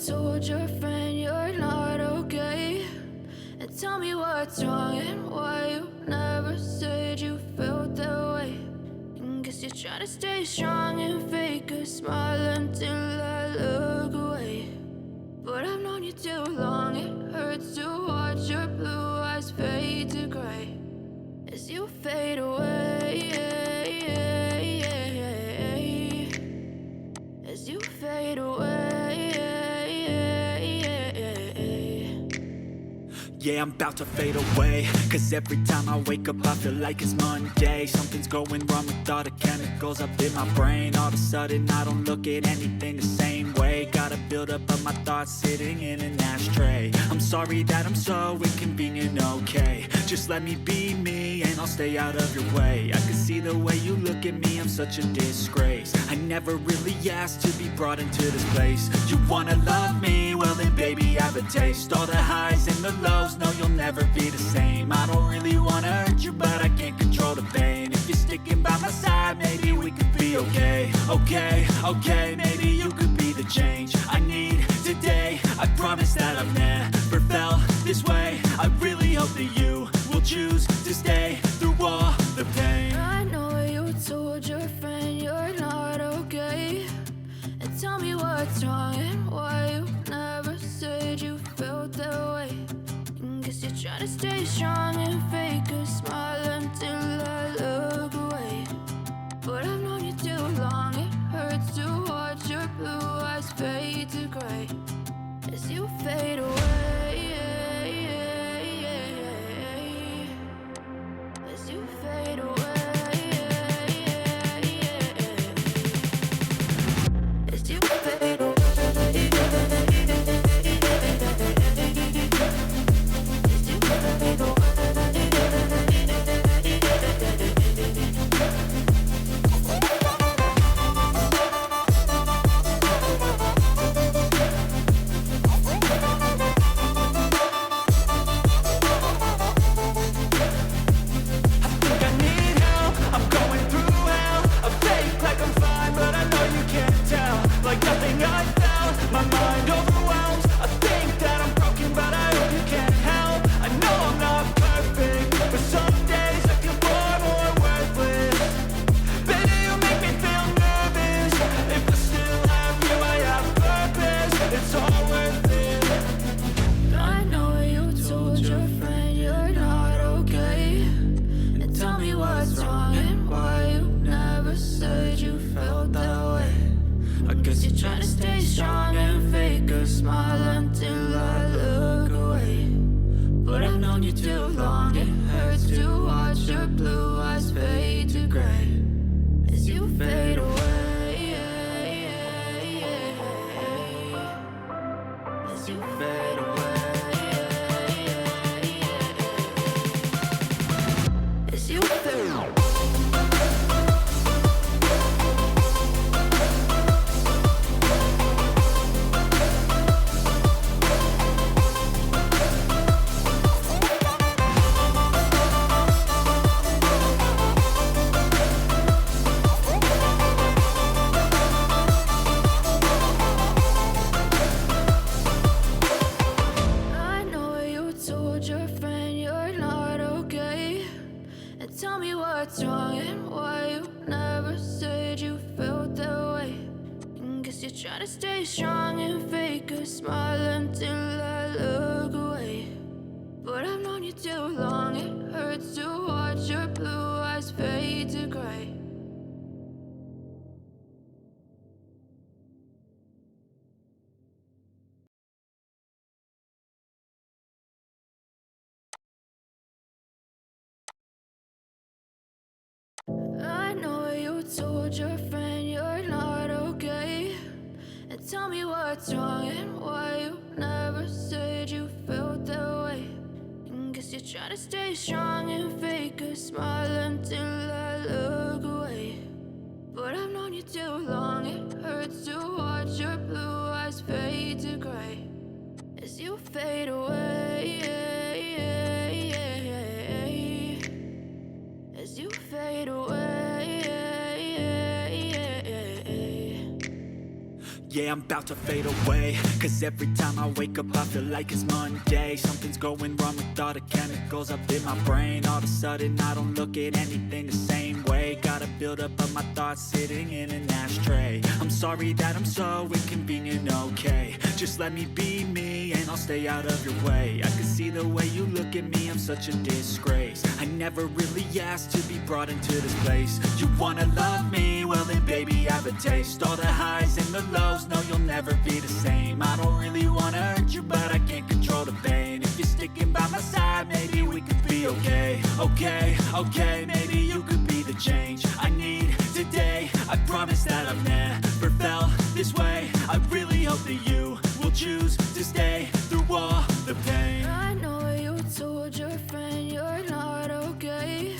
told your friend you're not okay, and tell me what's wrong and why you never said you felt that way. And guess you're trying to stay strong and fake a smile until I look away. But I've known you too long, it hurts to watch your blue eyes fade to gray as you fade away, as you fade away. Yeah, I'm about to fade away, cause every time I wake up I feel like it's Monday. Something's going wrong with all the chemicals up in my brain. All of a sudden I don't look at anything the same way. Gotta build up of my thoughts sitting in an ashtray. I'm sorry that I'm so inconvenient, okay. Just let me be me and I'll stay out of your way. I can see the way you look at me, I'm such a disgrace. I never really asked to be brought into this place. You wanna love me? Well then baby have a taste. All the highs and the lows, no you'll never be the same. I don't really wanna hurt you but I can't control the pain. If you're sticking by my side, maybe we could be okay. Okay, maybe you could be the change I need today. I promise that I've never felt this way. I really hope that you will choose to stay through all the pain. I know you told your friend you're not okay, and tell me what's wrong and why you never said you felt that way. And guess you're trying to stay strong and fake a smile until I look away. But I've known you too long, it hurts to watch your blue eyes fade to gray as you fade away, as you fade away. As you fade away. I know you told your friend you're not okay, and tell me what's wrong and why you never said you felt that way. And guess you're trying to stay strong and fake a smile until I look away. But I've known you too long, it hurts to watch your blue eyes fade to gray as you fade away, as you fade away. Yeah, I'm about to fade away, cause every time I wake up I feel like it's Monday. Something's going wrong with all the chemicals up in my brain. All of a sudden I don't look at anything the same way. Gotta build up of my thoughts sitting in an ashtray. I'm sorry that I'm so inconvenient, okay. Just let me be me and I'll stay out of your way. I can see the way you look at me, I'm such a disgrace. I never really asked to be brought into this place. You wanna love me? Well then baby, have a taste. All the highs and the lows, no you'll never be the same. I don't really wanna hurt you, but I can't control the pain. If you're sticking by my side, maybe we could be okay. Okay, maybe you could be the change I need today. I promise that I've never felt this way. I really hope that you will choose to stay through all the pain. I know you told your friend you're not okay,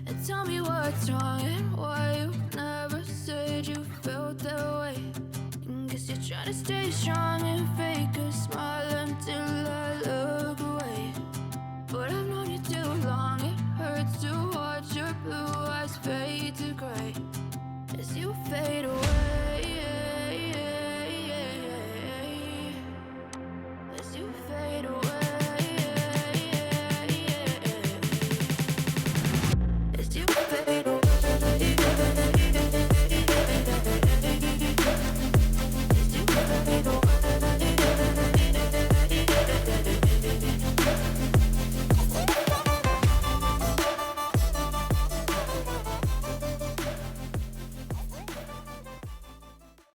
and tell me what's wrong and why you never said you felt that way. And guess you're trying to stay strong and fake a smile until I look away. But I've known you too long, it hurts to watch your blue eyes fade to gray as you fade away.